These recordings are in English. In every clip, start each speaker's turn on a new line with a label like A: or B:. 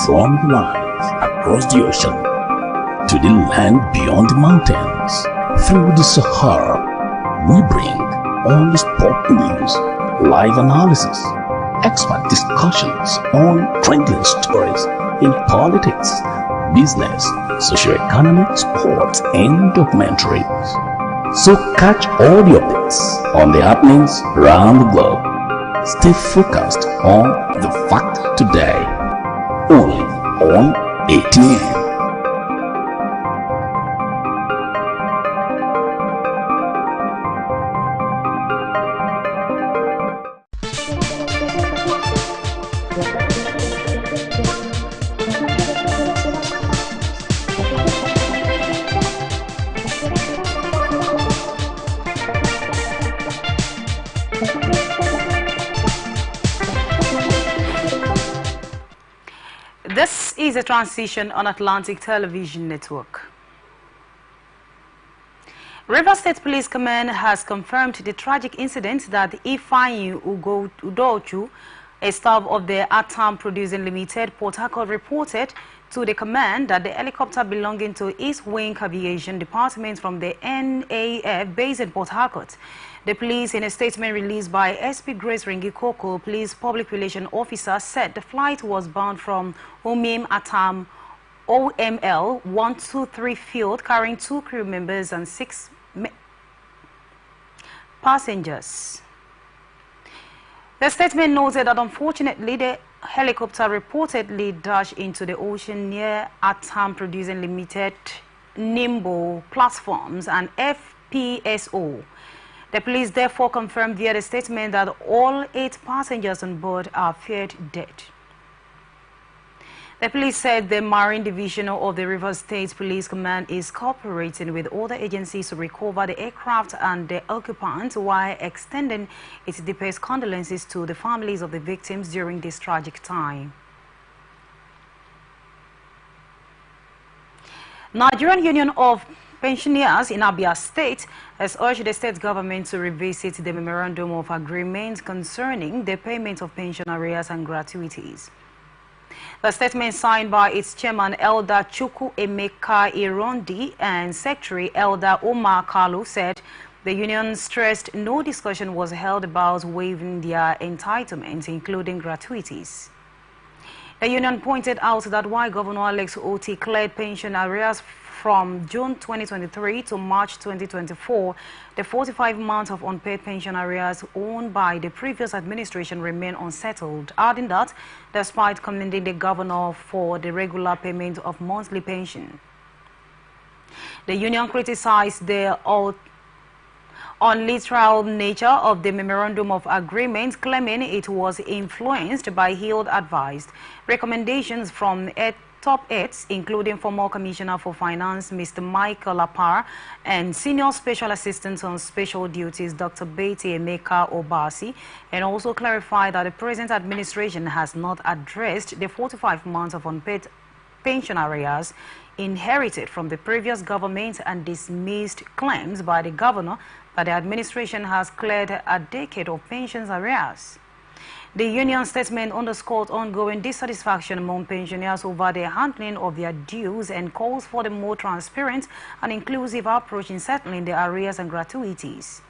A: from the lands across the ocean to the land beyond the mountains. Through the Sahara, we bring all the sport news, live analysis, expert discussions on trending stories in politics, business, socio-economic, sports, and documentaries. So catch all the updates on the happenings around the globe. Stay focused on the fact today, only on ATN.
B: This is a transition on Atlantic Television Network. Rivers State Police Command has confirmed the tragic incident that Ifeanyi Udochu, a staff of the Atam Producing Limited, Port Harcourt, reported to the command that the helicopter belonging to East Wing Aviation Department from the NAF based in Port Harcourt. The police, in a statement released by SP Grace Ringikoko, Police Public Relations Officer, said the flight was bound from Omim Atam OML 123 field, carrying 2 crew members and 6 passengers. The statement noted that unfortunately the helicopter reportedly dashed into the ocean near Atam Producing Limited, Nimbo platforms and FPSO. The police therefore confirmed via the statement that all 8 passengers on board are feared dead. The police said the Marine Division of the Rivers State Police Command is cooperating with other agencies to recover the aircraft and the occupants while extending its deepest condolences to the families of the victims during this tragic time. Nigerian Union of Pensioners in Abia State has urged the state government to revisit the Memorandum of Agreement concerning the payment of pension arrears and gratuities. The statement signed by its chairman Elder Chukwu Emeka Irondi and secretary Elder Omar Kalu said the union stressed no discussion was held about waiving their entitlements, including gratuities. The union pointed out that while Governor Alex Oti cleared pension arrears from June 2023 to March 2024, the 45 months of unpaid pension arrears owned by the previous administration remain unsettled, adding that despite commending the governor for the regular payment of monthly pension. The union criticized the unliteral nature of the Memorandum of Agreement, claiming it was influenced by ill-advised recommendations from top aides, including former Commissioner for Finance, Mr. Michael Lapar, and Senior Special Assistant on Special Duties, Dr. Betty Emeka Obasi, and also clarified that the present administration has not addressed the 45 months of unpaid pension arrears inherited from the previous government and dismissed claims by the governor that the administration has cleared a decade of pensions arrears. The union statement underscored ongoing dissatisfaction among pensioners over the handling of their dues and calls for the more transparent and inclusive approach in settling the arrears and gratuities.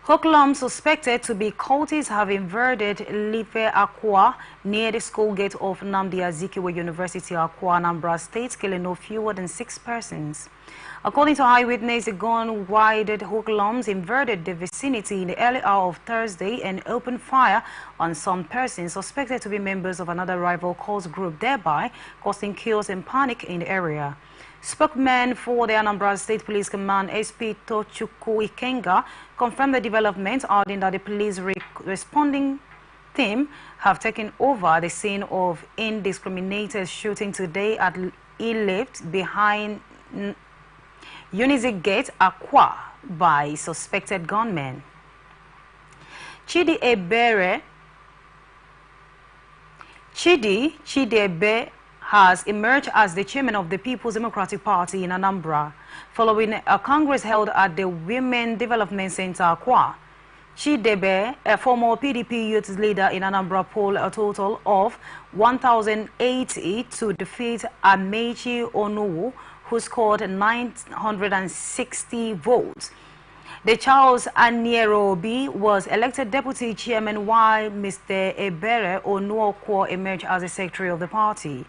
B: Hoodlums suspected to be cultists have invaded Life Aqua near the school gate of Nnamdi Azikiwe University, Aqua, Anambra State, killing no fewer than 6 persons. According to eyewitness, a gun-wielded hoodlums invaded the vicinity in the early hour of Thursday and opened fire on some persons suspected to be members of another rival cult group, thereby causing chaos and panic in the area. Spokesman for the Anambra State Police Command, SP Tochukwu Ikenga, confirmed the development, adding that the police responding team have taken over the scene of indiscriminate shooting today at E-Lift behind Unizik Gate, Aqua, by suspected gunmen. Chidi Ebe has emerged as the chairman of the People's Democratic Party in Anambra, following a congress held at the Women Development Center, Aqua. Chidebe, a former PDP youth leader in Anambra, polled a total of 1,080 to defeat Amechi Onuwu, who scored 960 votes. The Charles Anierobi was elected deputy chairman, while Mr. Ebere Onuokwo emerged as the secretary of the party.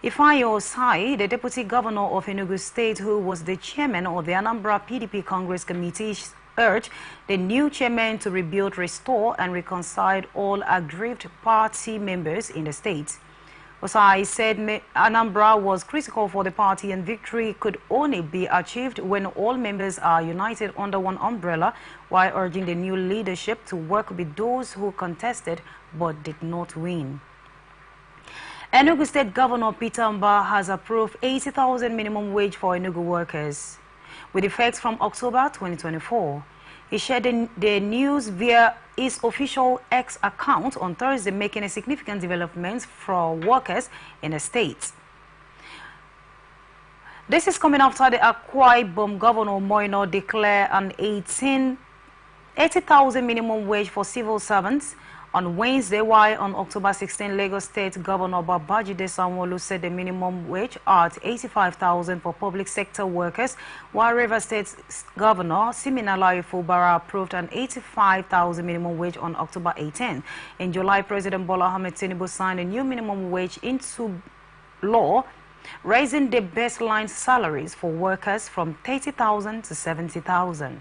B: Ifeanyi Osai, the deputy governor of Enugu State, who was the chairman of the Anambra PDP Congress Committee, urged the new chairman to rebuild, restore, and reconcile all aggrieved party members in the state. Osai said Anambra was critical for the party and victory could only be achieved when all members are united under one umbrella, while urging the new leadership to work with those who contested but did not win. Enugu State Governor Peter Mba has approved 80,000 minimum wage for Enugu workers, with effect from October 2024. He shared the news via his official X account on Thursday, making a significant development for workers in the state. This is coming after the Akwa Ibom Governor Moino declared an 80,000 minimum wage for civil servants on Wednesday, while on October 16, Lagos State Governor Babajide Sanwo-Olu set the minimum wage at 85,000 for public sector workers, while Rivers State Governor Siminalayi Fubara approved an 85,000 minimum wage on October 18. In July, President Bola Ahmed Tinubu signed a new minimum wage into law, raising the baseline salaries for workers from 30,000 to 70,000.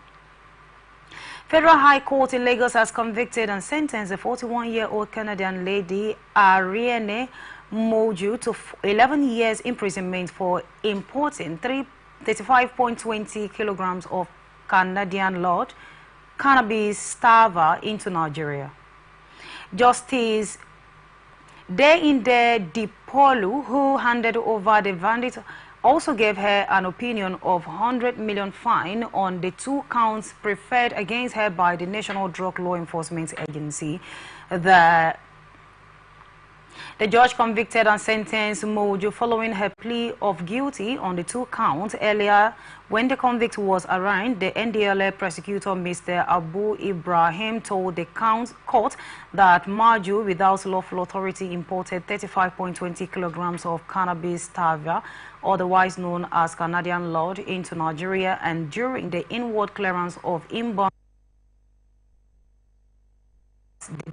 B: Federal High Court in Lagos has convicted and sentenced a 41-year-old Canadian lady, Ariane Moju, to 11 years imprisonment for importing 35.20 kilograms of Canadian lot cannabis sativa into Nigeria. Justice Deinde Dipolu, who handed over the verdict, also gave her an opinion of 100 million fine on the 2 counts preferred against her by the National Drug Law Enforcement Agency. The judge convicted and sentenced Mojo following her plea of guilty on the 2 counts. Earlier, when the convict was arraigned, the NDLA prosecutor, Mr. Abu Ibrahim, told the court that Maju, without lawful authority, imported 35.20 kilograms of cannabis sativa, otherwise known as Canadian lot, into Nigeria, and during the inward clearance of inbound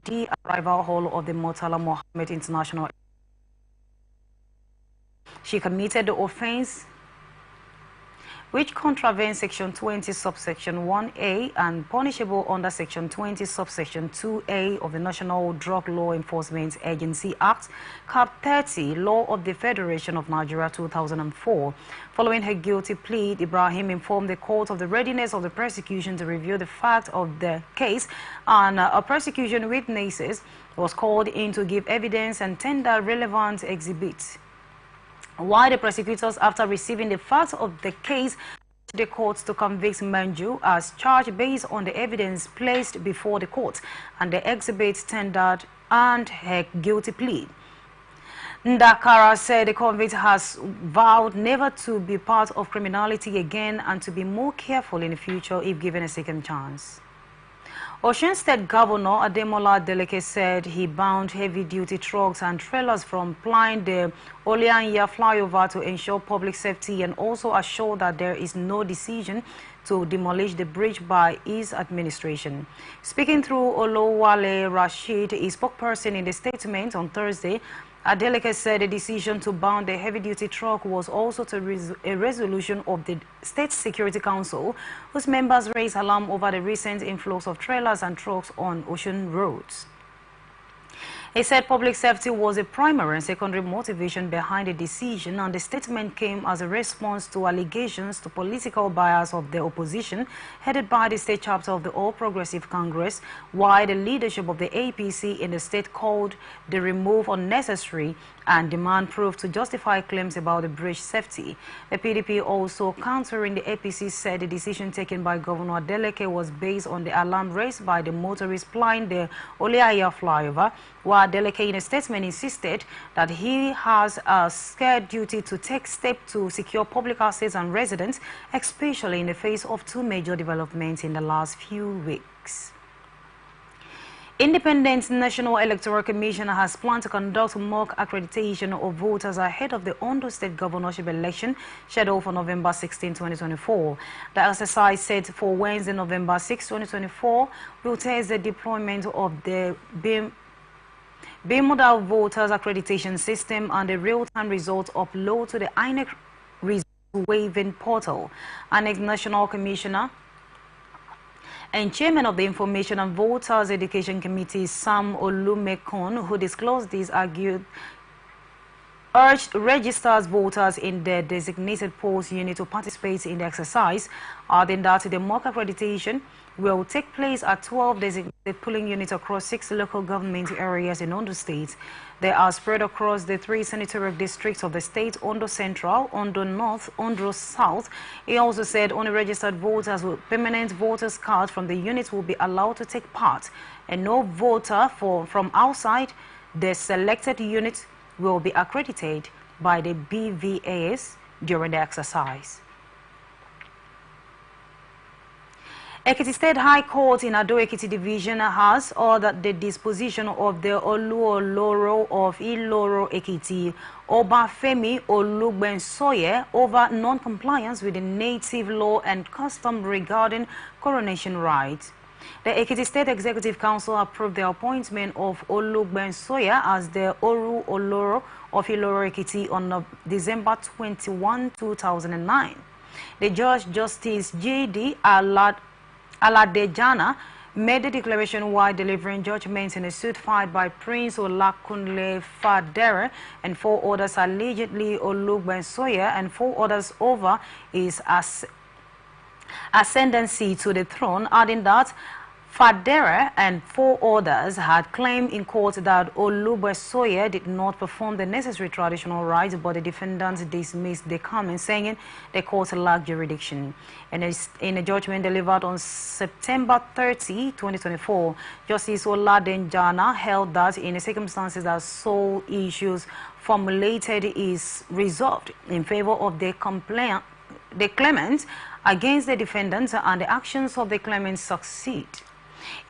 B: the arrival hall of the Murtala Mohammed International. She committed the offense, which contravenes Section 20, subsection 1A, and punishable under Section 20, subsection 2A of the National Drug Law Enforcement Agency Act, Cap 30, Law of the Federation of Nigeria 2004. Following her guilty plea, Ibrahim informed the court of the readiness of the prosecution to review the fact of the case, and a prosecution witnesses was called in to give evidence and tender relevant exhibits. While the prosecutors, after receiving the facts of the case, the court to convict Manju as charged based on the evidence placed before the court and the exhibits tendered and her guilty plea. Ndakara said the convict has vowed never to be part of criminality again and to be more careful in the future if given a second chance. Osun State Governor Ademola Adeleke said he banned heavy-duty trucks and trailers from plying the Oleanya flyover to ensure public safety, and also assure that there is no decision to demolish the bridge by his administration. Speaking through Olowale Rashid, a spokesperson in the statement on Thursday, Adeleke said the decision to ban the heavy-duty truck was also a resolution of the State Security Council, whose members raised alarm over the recent influx of trailers and trucks on ocean roads. He said public safety was a primary and secondary motivation behind the decision, and the statement came as a response to allegations to political bias of the opposition, headed by the state chapter of the All Progressive Congress, while the leadership of the APC in the state called the remove unnecessary and demand proof to justify claims about the bridge safety. The PDP, also countering the APC, said the decision taken by Governor Adeleke was based on the alarm raised by the motorists plying the Oleaya flyover, while Adeleke in a statement insisted that he has a scared duty to take steps to secure public assets and residents, especially in the face of 2 major developments in the last few weeks. Independent National Electoral Commission has planned to conduct mock accreditation of voters ahead of the Ondo State governorship election scheduled for November 16, 2024. The exercise set for Wednesday, November 6, 2024, will test the deployment of the bimodal voters accreditation system and the real-time results upload to the INEC result waiving portal. INEC National Commissioner and Chairman of the Information and Voters Education Committee, Sam Olumekun, who disclosed this, urged registered voters in their designated polls unit to participate in the exercise, adding that the mock accreditation will take place at 12 designated polling units across 6 local government areas in Ondo State. They are spread across the 3 senatorial districts of the state: Ondo Central, Ondo North, Ondo South. He also said only registered voters with permanent voters cards from the units will be allowed to take part, and no voter from outside the selected unit will be accredited by the BVAS during the exercise. Ekiti State High Court in Ado-Ekiti Division has ordered the disposition of the Olu-Oloro of Iloro-Ekiti, Obafemi Olugbensoye, over non-compliance with the native law and custom regarding coronation rites. The Ekiti State Executive Council approved the appointment of Olugbensoye as the Olu-Oloro of Iloro-Ekiti on December 21, 2009. The Judge Justice J.D. Aladejana made the declaration while delivering judgments in a suit filed by Prince Olakunle Fadere and 4 others allegedly Olugbensoye and 4 others over his ascendancy to the throne, adding that Fadere and 4 others had claimed in court that Olugbensoye did not perform the necessary traditional rites, but the defendants dismissed the comment, saying the court lacked jurisdiction. And in a judgment delivered on September 30, 2024, Justice Oladenjana held that in the circumstances that sole issues formulated is resolved in favor of the claimant against the defendants, and the actions of the claimant succeed.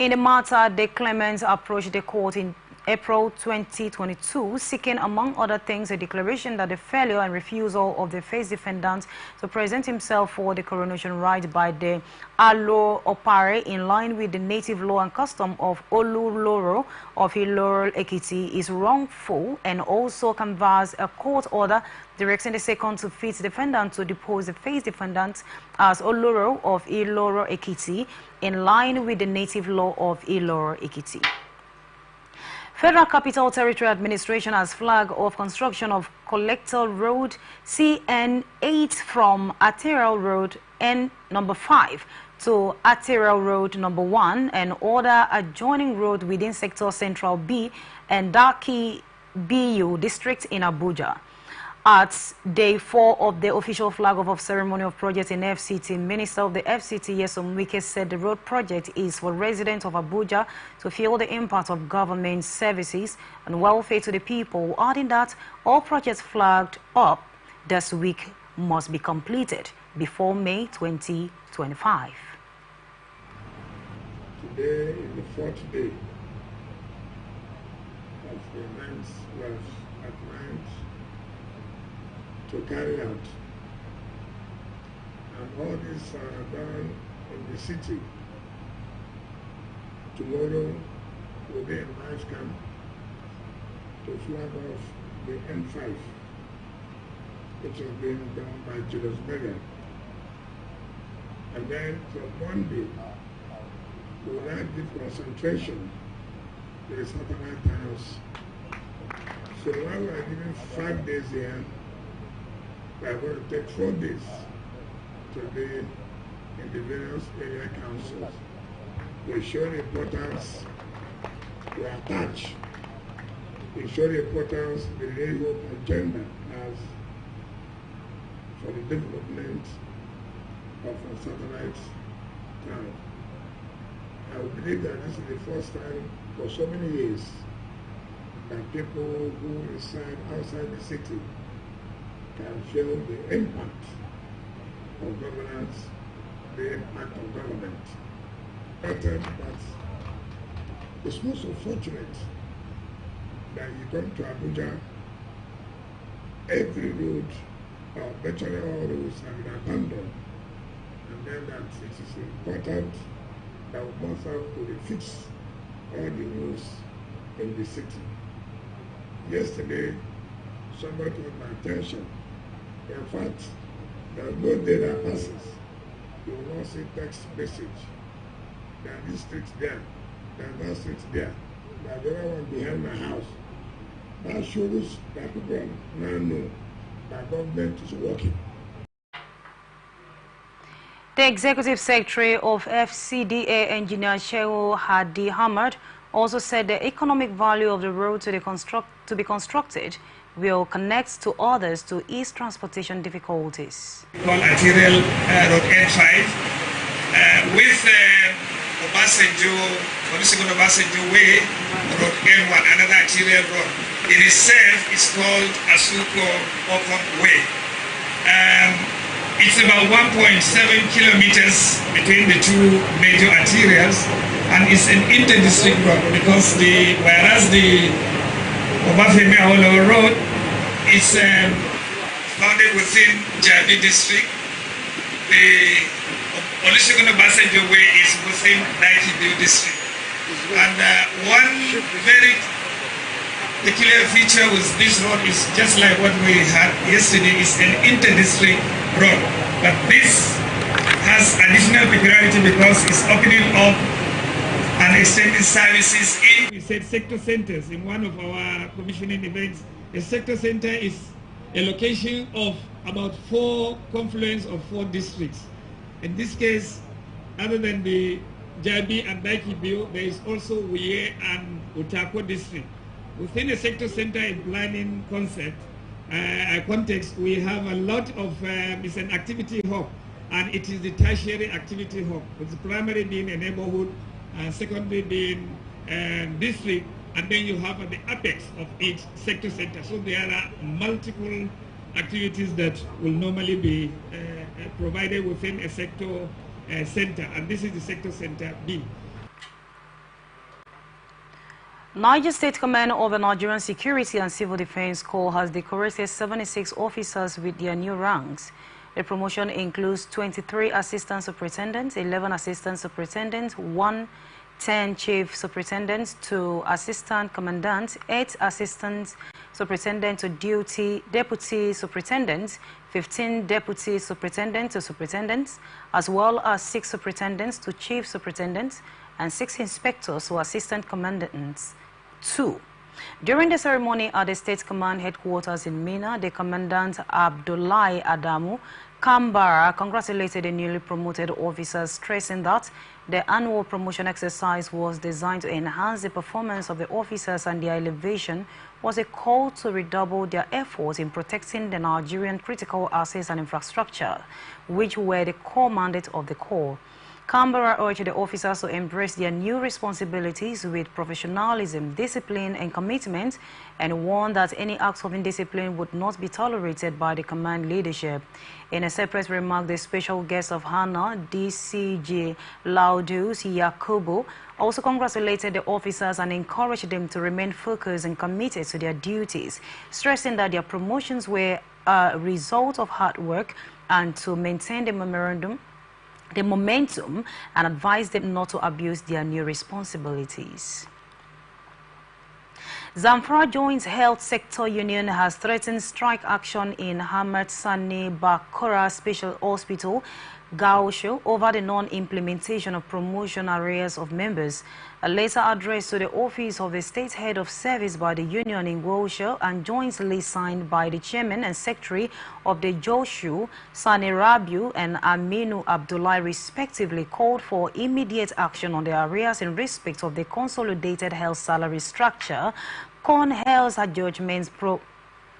B: In the matter, the claimants approached the court in April 2022, seeking, among other things, a declaration that the failure and refusal of the first defendant to present himself for the coronation rite by the Alo Opare in line with the native law and custom of Oluloro of Iloro-Ekiti is wrongful, and also canvass a court order directing the second to fit defendant to depose the first defendant as Oloro of Iloro-Ekiti in line with the native law of Iloro-Ekiti. Federal Capital Territory Administration has flagged off construction of Collector Road CN8 from Arterial Road N number 5 to Arterial Road number 1 and other adjoining road within Sector Central B and Daki BU district in Abuja. At day 4 of the official flag-off ceremony of project in FCT, Minister of the FCT, Yesom Wike, said the road project is for residents of Abuja to feel the impact of government services and welfare to the people, adding that all projects flagged up this week must be completed before May 2025.
C: Today is the 4th day of the events we have outlined to carry out, and all these are done in the city. Tomorrow will be a nice camp to flag off the N5, which is being done by Julius Berger. And then from Monday, we will have the concentration to the satellite towns. So while we are giving 5 days here, we are going to take 4 days to be in the various area councils. We show the importance we attach. We show the importance the railroad agenda has for the development of a satellite town. I believe that this is the first time for so many years that people who reside outside the city can feel the impact of governance, the impact of government. That It's most unfortunate that you come to Abuja, every road, or virtually all roads have been abandoned, and then that it is important that we must have to fix all the roads in the city. Yesterday, somebody told my attention. In fact, there's no day that passes. You will not see text message. There are this street there, there are that street there, there are the other one behind my house. That shows that people now know that government is working.
B: The Executive Secretary of FCDA, Engineer Shehu Hadi Hamad, also said the economic value of the road to be constructed will connect to others to ease transportation difficulties.
D: Arterial Road N5 with Olusegun Obasanjo Way, Road N1, another arterial road. In itself is called Asuko Open Way. It's about 1.7 kilometers between the two major arterials, and it's an inter-district road because whereas the Obafemi Awolowo Road is founded within Jabi district, the Olusegun Obasanjo Way is within Daikibio district. And one very peculiar feature with this road is just like what we had yesterday, is an inter-district road. But this has additional peculiarity because it's opening up and extending services in. We said sector centers in one of our commissioning events. A sector center is a location of about 4 confluence of 4 districts. In this case, other than the Jabi and Daikibio, there is also Uye and Utako district. Within a sector center in planning context, we have a lot of, it's an activity hub, and it is the tertiary activity hub, with the primary being a neighborhood, secondary being district, and then you have at the apex of each sector center. So there are multiple activities that will normally be provided within a sector center, and this is the sector center B.
B: Niger State Command of the Nigerian Security and Civil Defense Corps has decorated 76 officers with their new ranks. The promotion includes 23 assistant superintendents, 11 assistant superintendents, 10 chief superintendents, 2 assistant commandants, 8 assistant superintendents to duty deputy superintendents, 15 deputy superintendents to superintendents, as well as 6 superintendents to chief superintendents, and 6 inspectors to assistant commandants. 2. During the ceremony at the State Command headquarters in Mina, the Commandant Abdullahi Adamu Kambara congratulated the newly promoted officers, stressing that the annual promotion exercise was designed to enhance the performance of the officers, and their elevation was a call to redouble their efforts in protecting the Nigerian critical assets and infrastructure, which were the core mandate of the Corps. Canberra urged the officers to embrace their new responsibilities with professionalism, discipline, and commitment, and warned that any acts of indiscipline would not be tolerated by the command leadership. In a separate remark, the special guest of honor, DCG Laudus Yakubu, also congratulated the officers and encouraged them to remain focused and committed to their duties, stressing that their promotions were a result of hard work and to maintain the momentum, and advised them not to abuse their new responsibilities. Zamfara Joint Health Sector Union has threatened strike action in Hamad Sani Bakora Special Hospital, Gaosho, over the non-implementation of promotion arrears of members. A letter addressed to the office of the State Head of Service by the union in Gaosho and jointly signed by the Chairman and Secretary of the Joshu, Sani Rabiu and Aminu Abdullah respectively, called for immediate action on the arrears in respect of the consolidated health salary structure, CON Health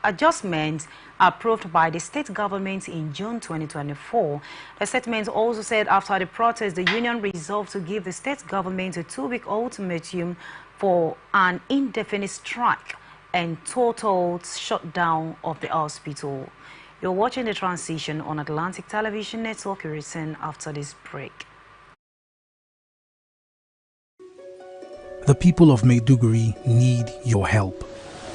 B: adjustments approved by the state government in June 2024. The statement also said after the protest, the union resolved to give the state government a 2-week ultimatum for an indefinite strike and total shutdown of the hospital. You're watching The Transition on Atlantic Television Network. We return after this break.
E: The people of Maiduguri need your help.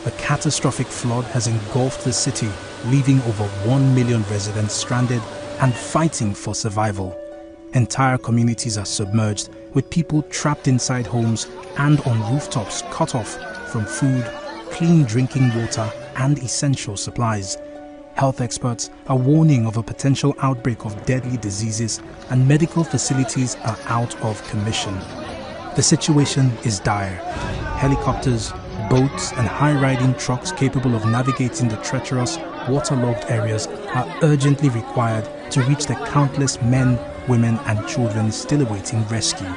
E: A catastrophic flood has engulfed the city, leaving over 1 million residents stranded and fighting for survival. Entire communities are submerged, with people trapped inside homes and on rooftops cut off from food, clean drinking water and essential supplies. Health experts are warning of a potential outbreak of deadly diseases, and medical facilities are out of commission. The situation is dire. Helicopters, boats and high-riding trucks capable of navigating the treacherous, waterlogged areas are urgently required to reach the countless men, women and children still awaiting rescue.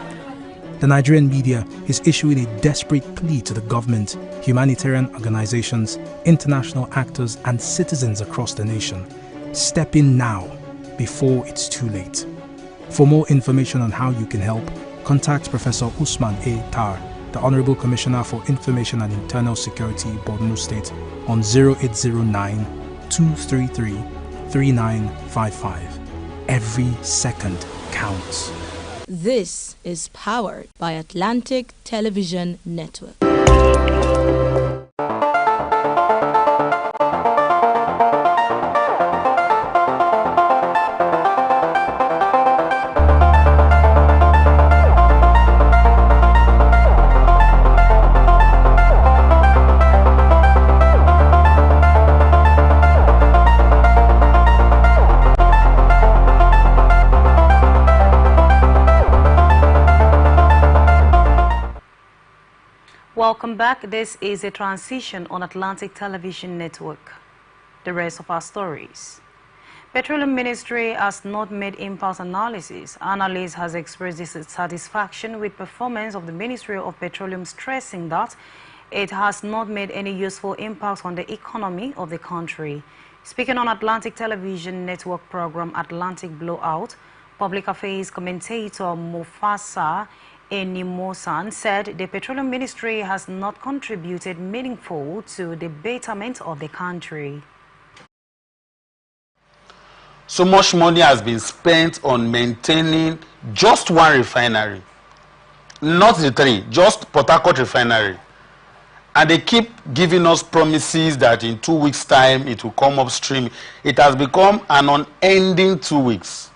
E: The Nigerian media is issuing a desperate plea to the government, humanitarian organizations, international actors and citizens across the nation. Step in now, before it's too late. For more information on how you can help, contact Professor Usman A. Tar, the Honorable Commissioner for Information and Internal Security, Borno State, on 0809-233-3955. Every second counts.
F: This is powered by Atlantic Television Network.
B: Welcome back. This is a transition on Atlantic Television Network. The rest of our stories. Petroleum Ministry has not made impulse analysis. Analysts has expressed dissatisfaction with performance of the Ministry of Petroleum, stressing that it has not made any useful impact on the economy of the country. Speaking on Atlantic Television Network program Atlantic Blowout, public affairs commentator Mufasa Enimosan said the Petroleum Ministry has not contributed meaningful to the betterment of the country.
G: So much money has been spent on maintaining just one refinery, not the three, just Port Harcourt refinery. And they keep giving us promises that in 2 weeks' time it will come upstream. It has become an unending 2 weeks,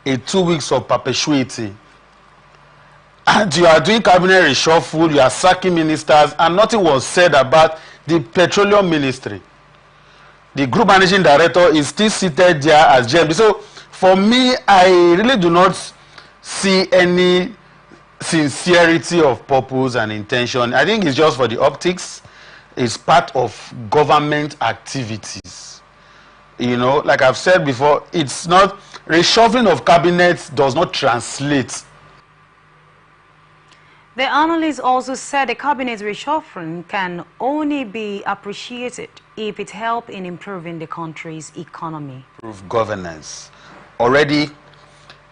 G: a 2 weeks of perpetuity. And you are doing cabinet reshuffle, you are sacking ministers, and nothing was said about the Petroleum Ministry. The group managing director is still seated there as GM. So for me, I really do not see any sincerity of purpose and intention. I think it's just for the optics. It's part of government activities. You know, like I've said before, it's not, reshuffling of cabinets does not translate.
B: The analyst also said the cabinet reshuffling can only be appreciated if it helps in improving the country's economy.
G: Improve governance. Already,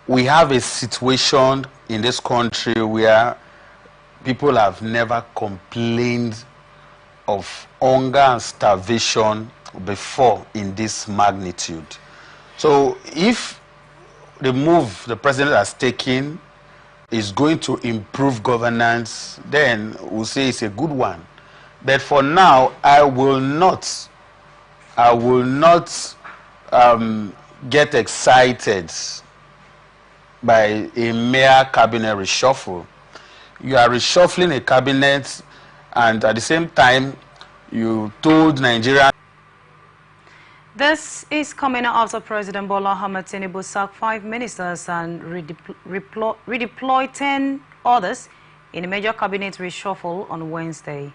G: we have a situation in this country where people have never complained of hunger and starvation before in this magnitude. So if the move the president has taken is going to improve governance, then we'll say it's a good one. But for now, I will not get excited by a mere cabinet reshuffle. You are reshuffling a cabinet, and at the same time, you told Nigeria.
B: This is coming after President Bola Ahmed Tinubu sacked 5 ministers and redeployed 10 others in a major cabinet reshuffle on Wednesday.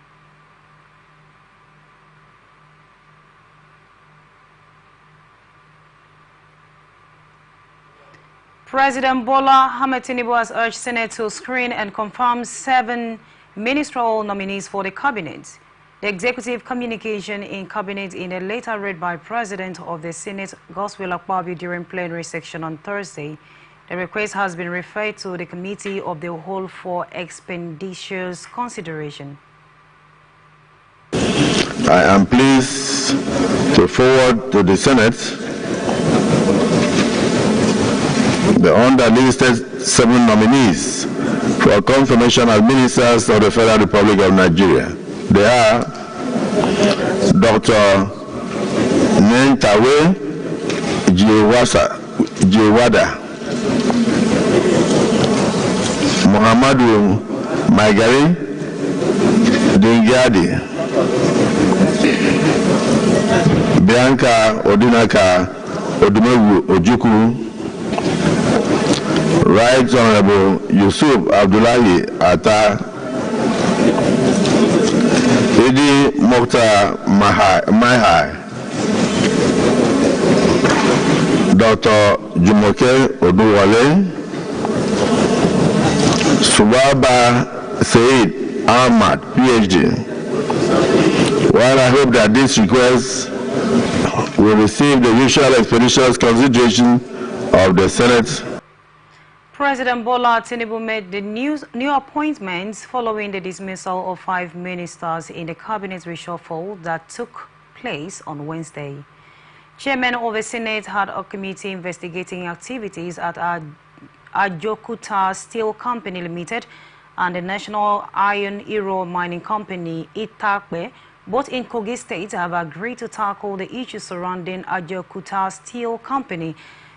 B: President Bola Ahmed Tinubu has urged Senate to screen and confirm 7 ministerial nominees for the cabinet. The executive communication in cabinet in a letter read by President of the Senate, Godswill Akpabio, during plenary session on Thursday. The request has been referred to the Committee of the Whole for expeditious consideration.
H: I am pleased to forward to the Senate the underlisted 7 nominees for confirmation as ministers of the Federal Republic of Nigeria. They are Dr. Nentawe Jiwada, Muhammadu Maigari Dingyadi, Bianca Odinaka Odumewu Ojuku, Right Honorable Yusuf Abdullahi Atta, Idi Mokhtar Mahai, Dr. Jumoke Oduwale, Subaba Said Ahmad, PhD. While I hope that this request will receive the usual expeditious consideration of the Senate.
B: President Bola Tinubu made the new appointments following the dismissal of 5 ministers in the cabinet reshuffle that took place on Wednesday. Chairman of the Senate had a committee investigating activities at Ajokuta Steel Company Limited and the National Iron Ore Mining Company, Itakpe, both in Kogi State, have agreed to tackle the issues surrounding Ajokuta Steel Company.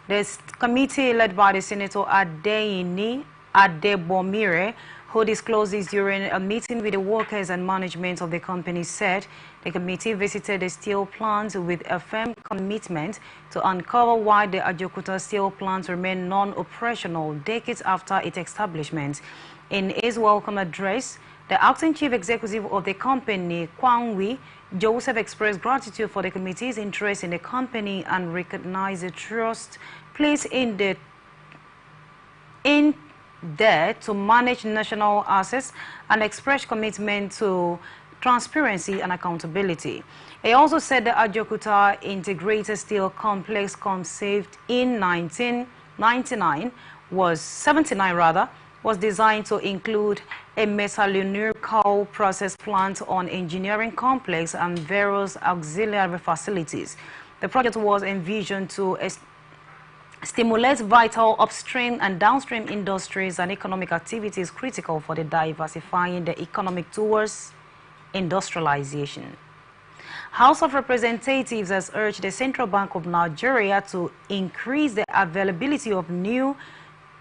B: The committee, led by the Senator Adeyini Adebomire, who disclosed this during a meeting with the workers and management of the company, said the committee visited the steel plant with a firm commitment to uncover why the Ajokuta steel plant remained non-operational decades after its establishment. In his welcome address, the acting chief executive of the company, Kwangwi Joseph, expressed gratitude for the committee's interest in the company and recognized the trust placed in there to manage national assets and express commitment to transparency and accountability. He also said the Ajokuta Integrated Steel Complex, conceived in 1979, was designed to include a metallurgical process plant, on engineering complex, and various auxiliary facilities. The project was envisioned to stimulate vital upstream and downstream industries and economic activities critical for the diversifying the economic towards industrialization. House of Representatives has urged the Central Bank of Nigeria to increase the availability of new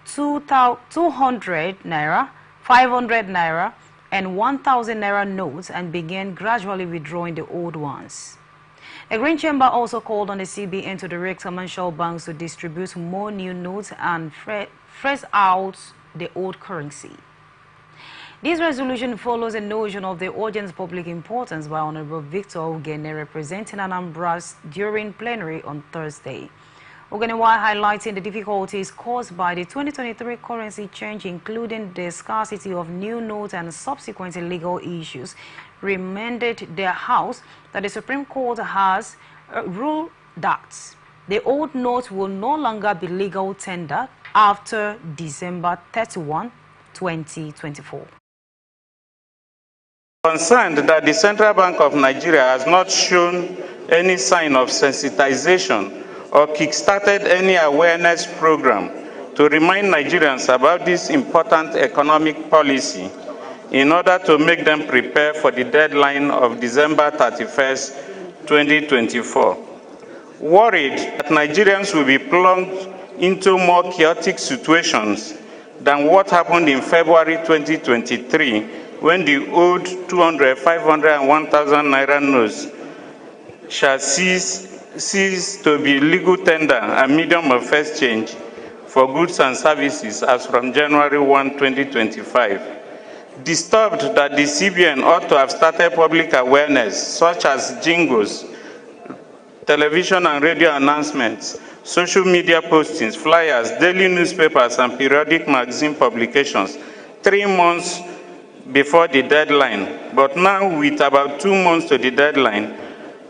B: 200 naira, 500 naira, and 1,000 naira notes and begin gradually withdrawing the old ones. The Green Chamber also called on the CBN to direct commercial banks to distribute more new notes and fresh out the old currency. This resolution follows a notion of the urgent public importance by Honorable Victor Ugene, representing Anambra, during plenary on Thursday. Ugene, while highlighting the difficulties caused by the 2023 currency change, including the scarcity of new notes and subsequent legal issues, reminded the House that the Supreme Court has ruled that the old notes will no longer be legal tender after December 31, 2024.
I: Concerned that the Central Bank of Nigeria has not shown any sign of sensitization or kickstarted any awareness program to remind Nigerians about this important economic policy in order to make them prepare for the deadline of December 31st, 2024. Worried that Nigerians will be plunged into more chaotic situations than what happened in February 2023, when the old 200, 500, and 1,000 naira notes shall cease to be legal tender and medium of exchange for goods and services as from January 1, 2025. Disturbed that the CBN ought to have started public awareness, such as jingles, television and radio announcements, social media postings, flyers, daily newspapers, and periodic magazine publications 3 months before the deadline. But now, with about 2 months to the deadline,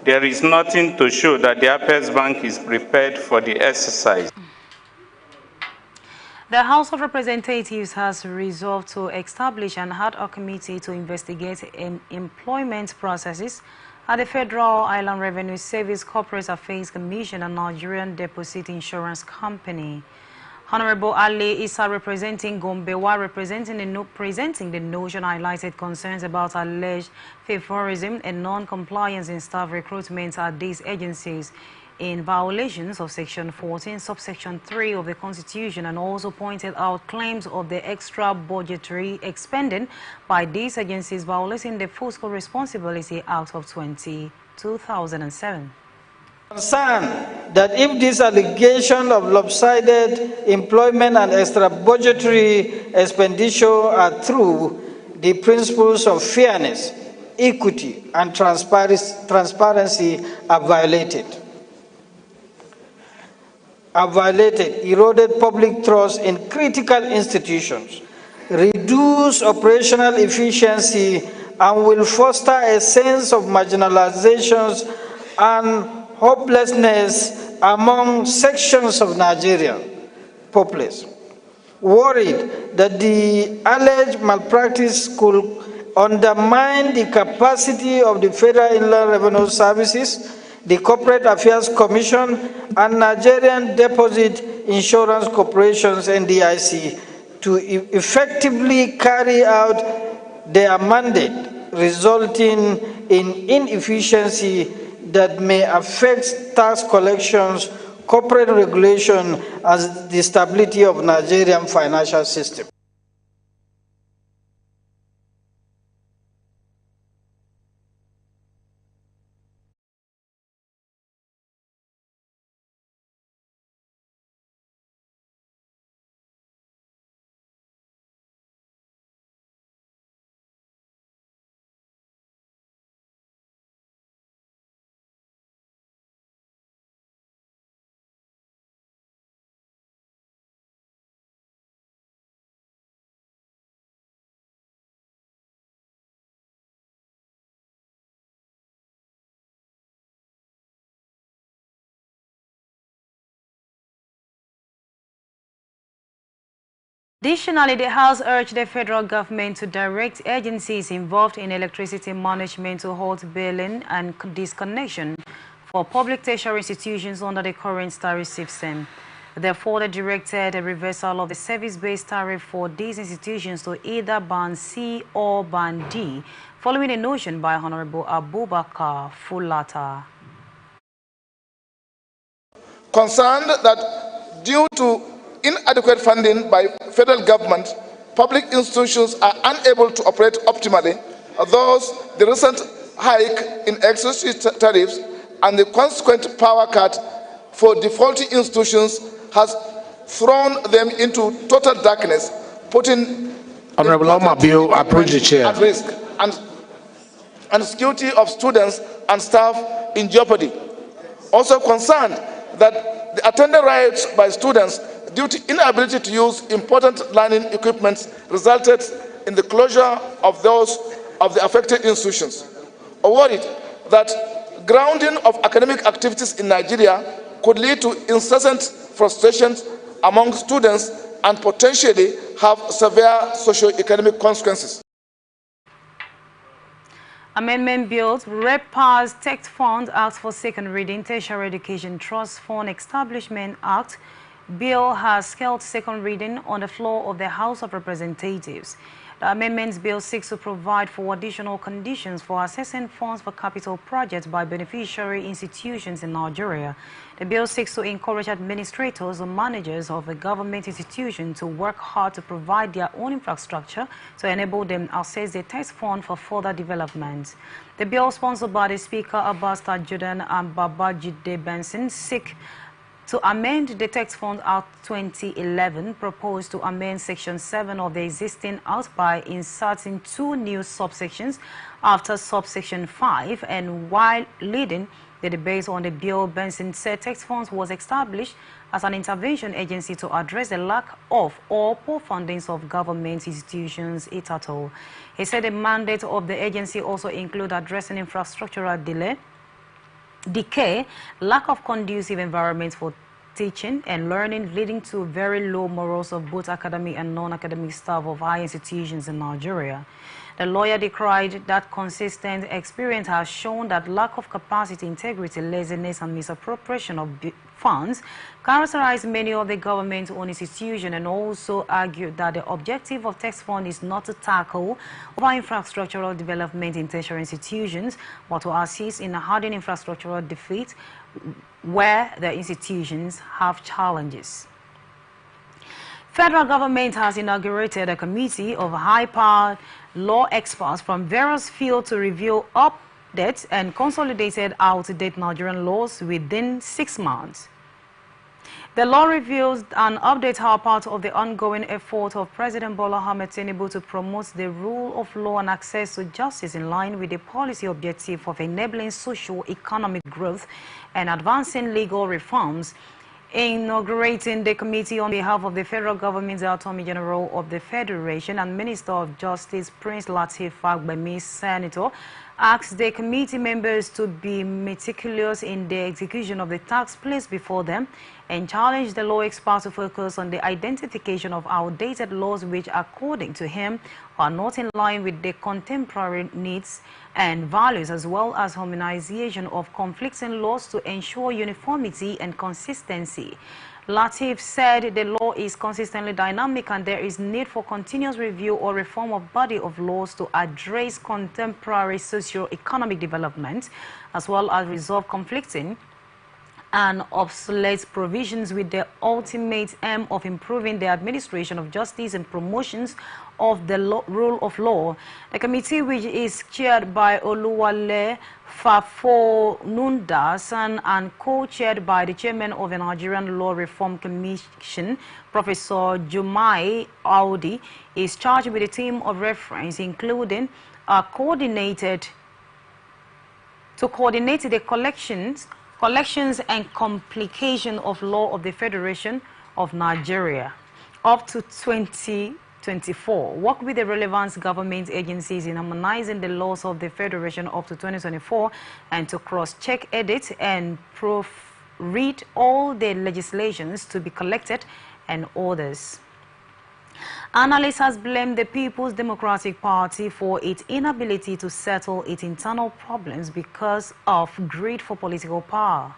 I: there is nothing to show that the Apex Bank is prepared for the exercise.
B: The House of Representatives has resolved to establish an ad hoc committee to investigate employment processes at the Federal Island Revenue Service, Corporate Affairs Commission, and Nigerian Deposit Insurance Company. Honorable Ali Issa representing Gombewa presenting the notion highlighted concerns about alleged favorism and non-compliance in staff recruitment at these agencies in violations of Section 14, subsection 3 of the Constitution, and also pointed out claims of the extra budgetary expended by these agencies violating the Fiscal Responsibility Act of 2007.
J: Concerned that if this allegation of lopsided employment and extra budgetary expenditure are true, the principles of fairness, equity, and transparency are violated. Eroded public trust in critical institutions, reduce operational efficiency, and will foster a sense of marginalizations and hopelessness among sections of Nigerian populace. Worried that the alleged malpractice could undermine the capacity of the Federal Inland Revenue Services, the Corporate Affairs Commission, and Nigerian Deposit Insurance Corporations, NDIC, to effectively carry out their mandate, resulting in inefficiency that may affect tax collections, corporate regulation, and the stability of Nigerian financial system.
B: Additionally, the House urged the federal government to direct agencies involved in electricity management to halt billing and disconnection for public tertiary institutions under the current tariff system. Therefore, they directed a reversal of the service-based tariff for these institutions to either Band C or Band D, following a notion by Honorable Abubakar Fulata.
K: Concerned that due to inadequate funding by federal government, public institutions are unable to operate optimally. Thus, the recent hike in electricity tariffs and the consequent power cut for defaulting institutions has thrown them into total darkness, putting
L: Honorable Omar Bill, approach the chair.
K: At risk and security of students and staff in jeopardy. Also concerned that the attendance riots by students due to inability to use important learning equipment resulted in the closure of those of the affected institutions. Worried that grounding of academic activities in Nigeria could lead to incessant frustrations among students and potentially have severe socio-economic consequences.
B: Amendment Bill, Repars Tech Fund Act for Second Reading, Tertiary Education Trust Fund Establishment Act. Bill has held second reading on the floor of the House of Representatives. The amendments bill seeks to provide for additional conditions for assessing funds for capital projects by beneficiary institutions in Nigeria. The bill seeks to encourage administrators and managers of a government institution to work hard to provide their own infrastructure to enable them to access the tax fund for further development. The bill, sponsored by the Speaker Abbas Tajuddin and Babajide Benson, seek to amend the Tax Fund Act 2011, proposed to amend Section 7 of the existing Act by inserting 2 new subsections after subsection 5, and while leading the debate on the bill, Benson said Tax Funds was established as an intervention agency to address the lack of or poor fundings of government institutions at all. He said the mandate of the agency also include addressing infrastructural decay, lack of conducive environments for teaching and learning, leading to very low morals of both academic and non-academic staff of high institutions in Nigeria. The lawyer decried that consistent experience has shown that lack of capacity, integrity, laziness, and misappropriation of funds characterize many of the government-owned institutions, and also argued that the objective of tax fund is not to tackle over infrastructural development in tertiary institutions, but to assist in hardening infrastructural defeat where the institutions have challenges. Federal government has inaugurated a committee of high-powered law experts from various fields to review updates and consolidated out-to-date Nigerian laws within 6 months. The law reviews and updates are part of the ongoing effort of President Bola Ahmed Tinubu to promote the rule of law and access to justice in line with the policy objective of enabling socio-economic growth and advancing legal reforms. Inaugurating the committee on behalf of the federal government, the Attorney General of the Federation and Minister of Justice Prince Lateef Fagbemi, Senator, asked the committee members to be meticulous in the execution of the tasks placed before them and challenged the law experts to focus on the identification of outdated laws which, according to him, are not in line with the contemporary needs and values, as well as harmonization of conflicting laws to ensure uniformity and consistency. Lateef said the law is consistently dynamic and there is need for continuous review or reform of body of laws to address contemporary socio-economic development, as well as resolve conflicting and obsolete provisions with the ultimate aim of improving the administration of justice and promotions of the rule of law. The committee, which is chaired by Oluwale Fafonundasan and co-chaired by the chairman of the Nigerian Law Reform Commission, Professor Jumai Audi, is charged with a team of reference, including coordinate the collections and complication of law of the Federation of Nigeria up to 2024. Work with the relevant government agencies in harmonizing the laws of the Federation up to 2024 and to cross-check, edit, and proofread all the legislations to be collected and orders. Analysts has blamed the People's Democratic Party for its inability to settle its internal problems because of greed for political power.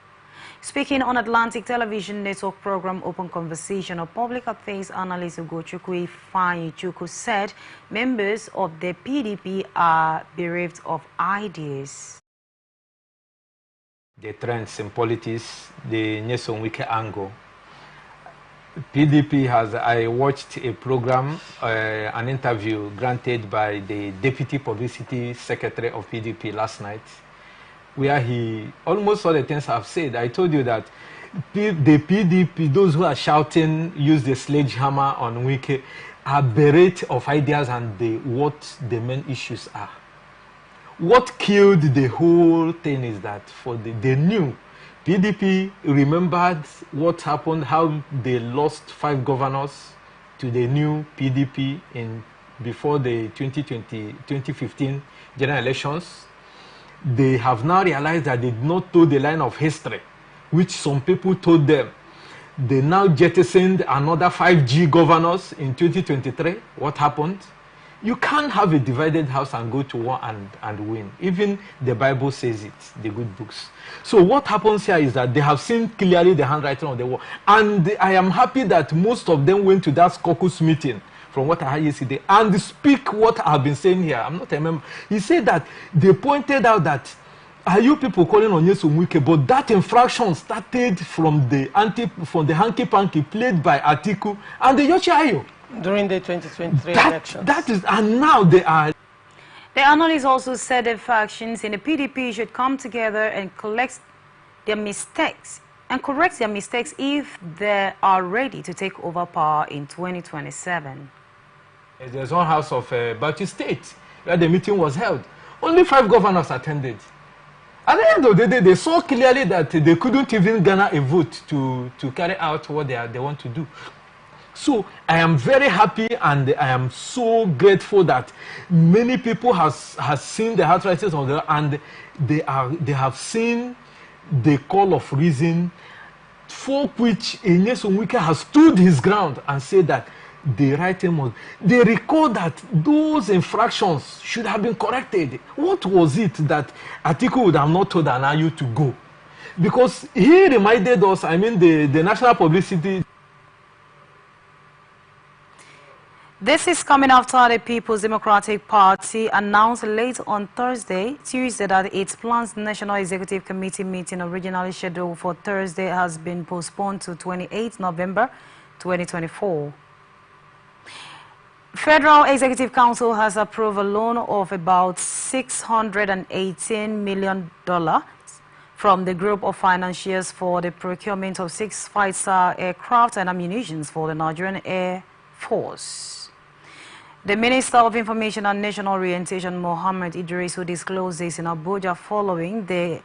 B: Speaking on Atlantic Television Network program Open Conversation, of public affairs analyst Ugochukwu Ifeanyi said members of the PDP are bereft of ideas.
M: The trends in politics, the Nyesom Wike angle. PDP has, I watched a program, an interview granted by the Deputy Publicity Secretary of PDP last night, where he almost all the things I've said. I told you that the PDP, those who are shouting, use the sledgehammer on Wike, are bereft of ideas and what the main issues are. What killed the whole thing is that for the new PDP remembered what happened, how they lost 5 governors to the new PDP before the 2015 general elections. They have now realized that they did not toe the line of history, which some people told them. They now jettisoned another 5G governors in 2023. What happened? You can't have a divided house and go to war and win. Even the Bible says it, the good books. So what happens here is that they have seen clearly the handwriting on the wall. And I am happy that most of them went to that caucus meeting, from what I heard yesterday, and speak what I've been saying here. I'm not a member. He said that they pointed out that, are you people calling on Nyesom Wike? But that infraction started from the hanky-panky played by Atiku and the Yoshi Ayo.
N: During the 2023 elections.
M: That is, and now they are.
B: The analyst also said the factions in the PDP should come together and correct their mistakes if they are ready to take over power in 2027.
M: There's one house of Bauchi State where the meeting was held. Only 5 governors attended. At the end of the day, they saw clearly that they couldn't even garner a vote to carry out what they want to do. So I am very happy and I am so grateful that many people has seen the arthritis of the, and they have seen the call of reason, for which Nyesom Wike has stood his ground and said that the writing must. They recall that those infractions should have been corrected. What was it that Atiku would have not told Anayu to go? Because he reminded us, I mean, the national publicity.
B: This is coming after the People's Democratic Party announced late on Tuesday, that its planned National Executive Committee meeting originally scheduled for Thursday has been postponed to 28 November 2024. Federal Executive Council has approved a loan of about $618 million from the group of financiers for the procurement of 6 fighter aircraft and ammunition for the Nigerian Air Force. The Minister of Information and National Orientation, Mohammed Idris, who disclosed this in Abuja following the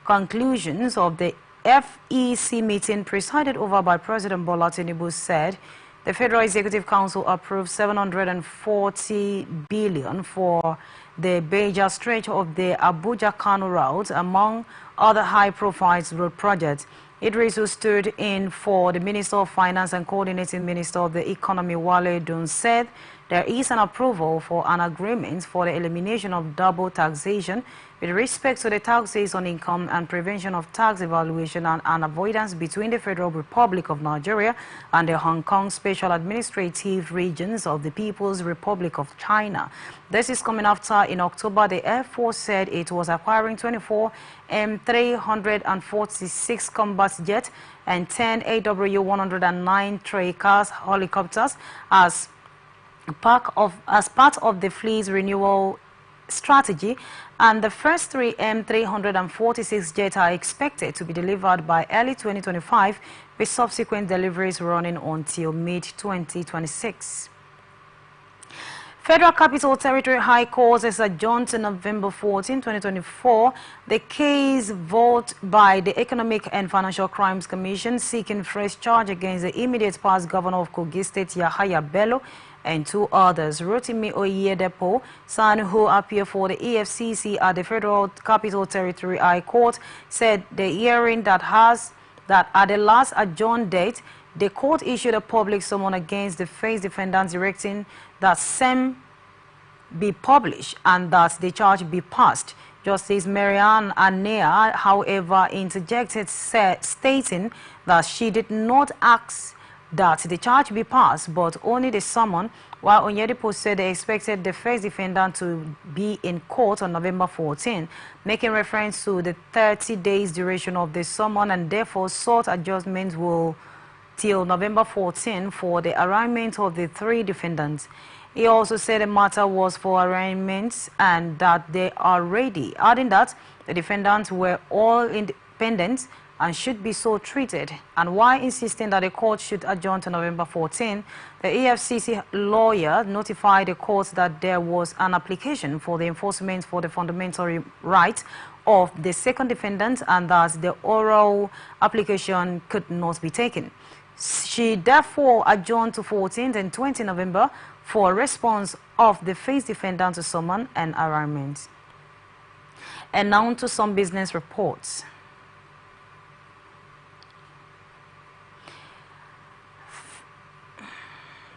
B: conclusions of the FEC meeting presided over by President Bola Tinubu, said the Federal Executive Council approved $740 billion for the Beja stretch of the Abuja-Kano route, among other high-profile road projects. Idris, who stood in for the Minister of Finance and Coordinating Minister of the Economy, Wale Dun, said there is an approval for an agreement for the elimination of double taxation with respect to the taxes on income and prevention of tax evaluation and avoidance between the Federal Republic of Nigeria and the Hong Kong Special Administrative Regions of the People's Republic of China. This is coming after, in October, the Air Force said it was acquiring 24 M346 combat jets and 10 AW109 Tracas helicopters as part of the fleet's renewal strategy, and the first 3 M346 jets are expected to be delivered by early 2025, with subsequent deliveries running until mid-2026. Federal Capital Territory High Court has adjourned to November 14, 2024, the case vote by the Economic and Financial Crimes Commission seeking fresh charge against the immediate past governor of Kogi State, Yahaya Bello, and 2 others. Rotimi Oyedepo, son who appeared for the EFCC at the Federal Capital Territory High Court, said the hearing that at the last adjourned date, the court issued a public summons against the first defendants, directing that same be published and that the charge be passed. Justice Marianne Anea, however, interjected, stating that she did not ask that the charge be passed, but only the summon, while Onyedipo said they expected the first defendant to be in court on November 14, making reference to the 30 days duration of the summon, and therefore sought adjustment till November 14 for the arraignment of the 3 defendants. He also said the matter was for arraignment and that they are ready, adding that the defendants were all independent and should be so treated. And while insisting that the court should adjourn to November 14, the EFCC lawyer notified the court that there was an application for the enforcement for the fundamental right of the second defendant and that the oral application could not be taken. She therefore adjourned to 14th and 20 November for a response of the first defendant to summon and arraignment. And now to some business reports.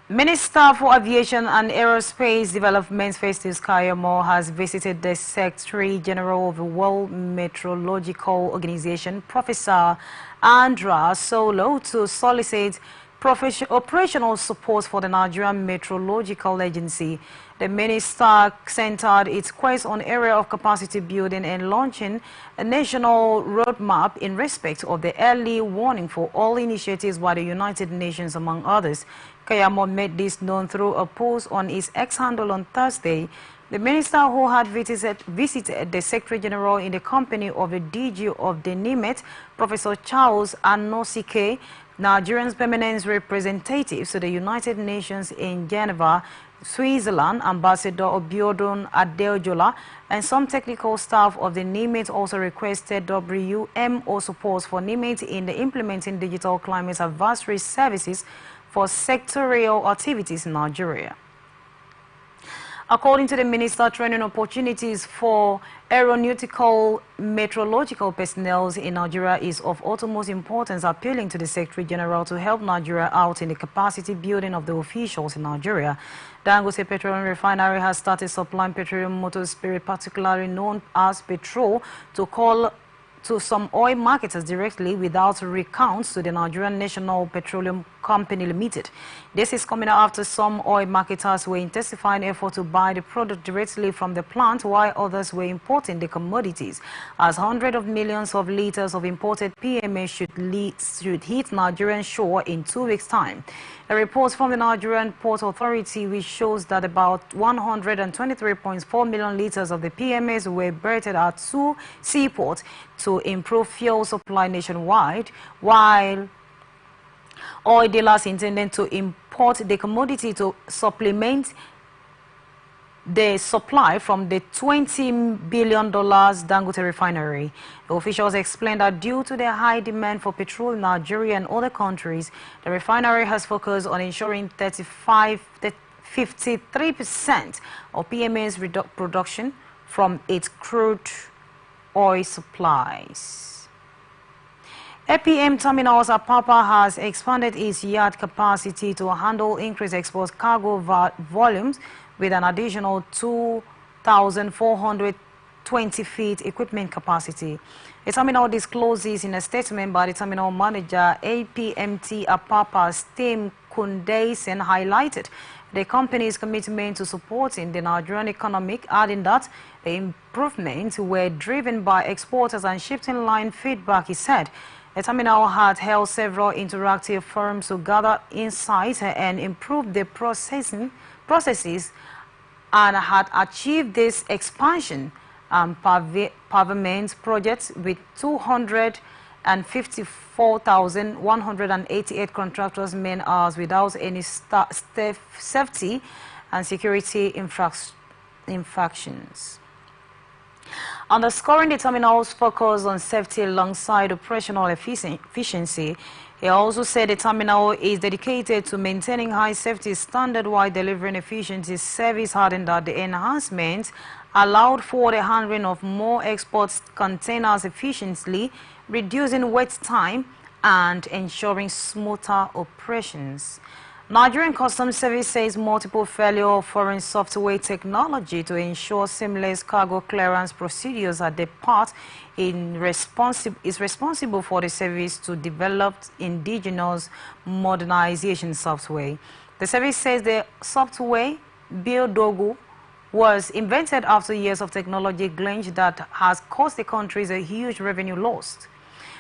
B: Minister for Aviation and Aerospace Development Festus Kayamo has visited the Secretary General of the World Meteorological Organization, Professor Andra Solo, to solicit operational support for the Nigerian Meteorological Agency. The minister centered its quest on area of capacity building and launching a national roadmap in respect of the early warning for all initiatives by the United Nations, among others. Kayamo made this known through a post on his X handle on Thursday. The minister, who had visited the Secretary General in the company of the DG of the NIMET, Professor Charles Anosike, Nigerian's permanent representatives to the United Nations in Geneva, Switzerland, Ambassador Obiodun Adeojola, and some technical staff of the NIMET also requested WMO support for NIMET in the implementing digital climate advisory services for sectorial activities in Nigeria. According to the minister, training opportunities for aeronautical meteorological personnel in Nigeria is of utmost importance, appealing to the Secretary General to help Nigeria out in the capacity building of the officials in Nigeria. Dangote Petroleum Refinery has started supplying petroleum motor spirit, particularly known as petrol, to some oil marketers directly without recounts to the Nigerian National Petroleum Company Limited. This is coming after some oil marketers were intensifying effort to buy the product directly from the plant, while others were importing the commodities, as hundreds of millions of liters of imported PMA should hit Nigerian shore in 2 weeks' time. A report from the Nigerian Port Authority which shows that about 123.4 million liters of the PMAs were berthed at 2 seaports to improve fuel supply nationwide, while oil dealers intended to import the commodity to supplement the supply from the $20 billion Dangote refinery. The officials explained that due to the high demand for petrol in Nigeria and other countries, the refinery has focused on ensuring 53% of PMA's production from its crude oil supplies. APM Terminals Apapa has expanded its yard capacity to handle increased export cargo volumes with an additional 2,420 feet equipment capacity. The terminal discloses in a statement by the terminal manager, APMT Apapa's Tim Kundeisen, highlighted the company's commitment to supporting the Nigerian economy, adding that the improvements were driven by exporters and shifting line feedback. He said the terminal had held several interactive forums to gather insights and improve the processes, and had achieved this expansion and pavement projects with 254,188 contractors man-hours without any safety and security infractions. Underscoring the terminal's focus on safety alongside operational efficiency, he also said the terminal is dedicated to maintaining high safety standard while delivering efficiency service, adding that the enhancements allowed for the handling of more export containers efficiently, reducing wait time and ensuring smoother operations. Nigerian Customs Service says multiple failure of foreign software technology to ensure seamless cargo clearance procedures at the port is responsible for the service to develop indigenous modernization software. The service says the software, Biodogu, was invented after years of technology glitch that has cost the countries a huge revenue loss.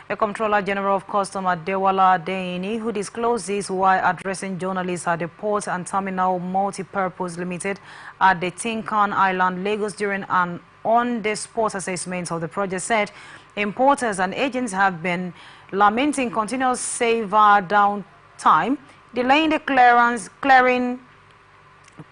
B: The Comptroller General of Customs, Adewale Adeyini, who disclosed this while addressing journalists at the Port and Terminal Multipurpose Limited at the Tinkan Island, Lagos, during an on-the-spot assessment of the project, said importers and agents have been lamenting continuous server downtime, delaying the clearing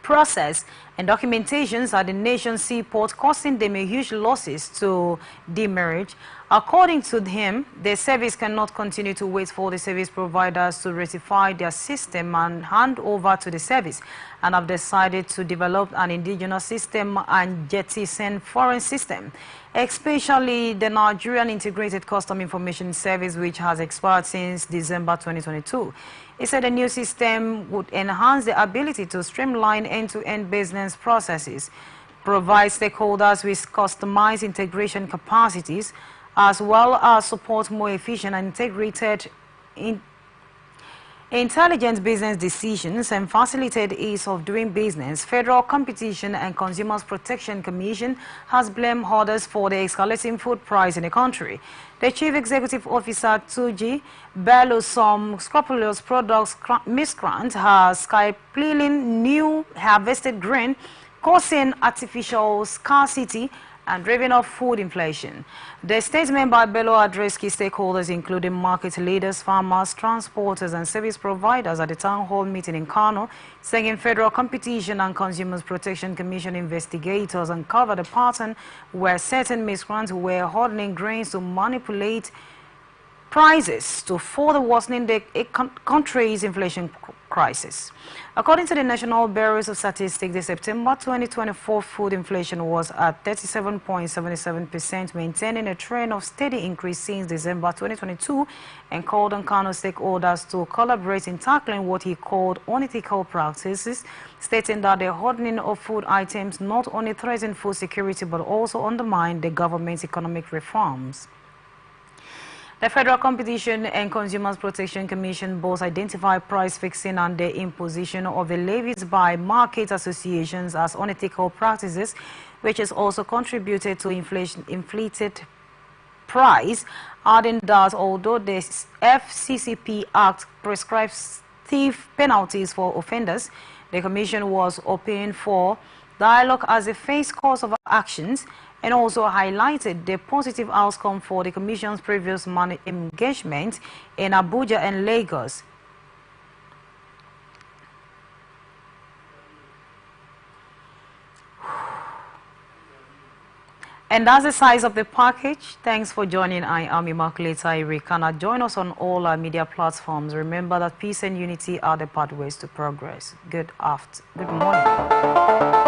B: process and documentations at the nation's seaport, costing them a huge losses to demurrage. According to him, the service cannot continue to wait for the service providers to rectify their system and hand over to the service, and have decided to develop an indigenous system and jettison foreign system, especially the Nigerian Integrated Custom Information Service, which has expired since December 2022. He said the new system would enhance the ability to streamline end-to-end business processes, provide stakeholders with customized integration capacities, as well as support more efficient and integrated intelligent business decisions and facilitate ease of doing business. Federal Competition and Consumers Protection Commission has blamed hoarders for the escalating food price in the country. The Chief Executive Officer, Tuji Bello, some scrupulous products miscreant has sky-peeling new harvested grain, causing artificial scarcity and driving up food inflation. The statement by Bello addressed key stakeholders, including market leaders, farmers, transporters, and service providers at the town hall meeting in Kano, saying Federal Competition and Consumers Protection Commission investigators uncovered a pattern where certain miscreants were hoarding grains to manipulate prices to further worsening the country's inflation crisis. According to the National Bureau of Statistics, the September 2024 food inflation was at 37.77%, maintaining a trend of steady increase since December 2022, and called on Kano stakeholders to collaborate in tackling what he called unethical practices, stating that the hoarding of food items not only threaten food security but also undermine the government's economic reforms. The Federal Competition and Consumers Protection Commission both identify price fixing and the imposition of the levies by market associations as unethical practices, which has also contributed to inflated price, adding that although the FCCP Act prescribes stiff penalties for offenders, the Commission was open for dialogue as a first course of actions, and also highlighted the positive outcome for the Commission's previous engagement in Abuja and Lagos. And that's the size of the package. Thanks for joining. I am Immaculate Irikana. Join us on all our media platforms. Remember that peace and unity are the pathways to progress. Good morning.